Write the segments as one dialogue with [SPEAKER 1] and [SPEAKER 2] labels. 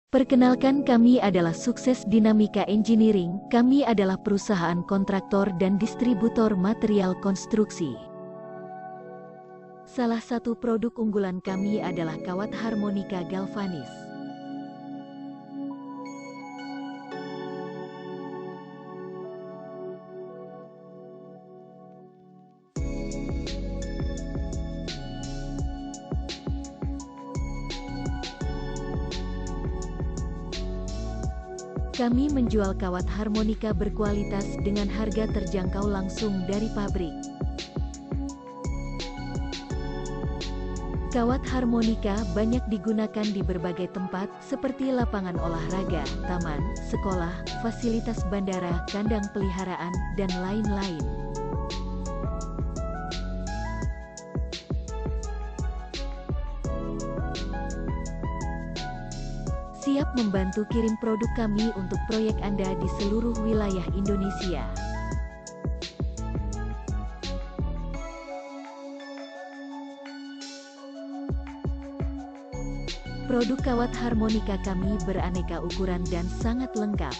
[SPEAKER 1] Perkenalkan, kami adalah Sukses Dinamika Engineering. Kami adalah perusahaan kontraktor dan distributor material konstruksi. Salah satu produk unggulan kami adalah kawat harmonika galvanis. Kami menjual kawat harmonika berkualitas dengan harga terjangkau langsung dari pabrik. Kawat harmonika banyak digunakan di berbagai tempat, seperti lapangan olahraga, taman, sekolah, fasilitas bandara, kandang peliharaan, dan lain-lain. Siap membantu kirim produk kami untuk proyek Anda di seluruh wilayah Indonesia. Produk kawat harmonika kami beraneka ukuran dan sangat lengkap.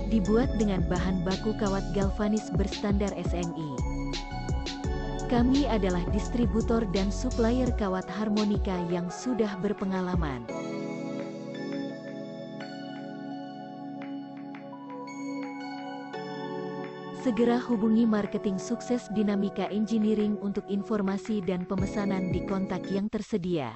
[SPEAKER 1] Dibuat dengan bahan baku kawat galvanis berstandar SNI. Kami adalah distributor dan supplier kawat harmonika yang sudah berpengalaman. Segera hubungi marketing Sukses Dinamika Engineering untuk informasi dan pemesanan di kontak yang tersedia.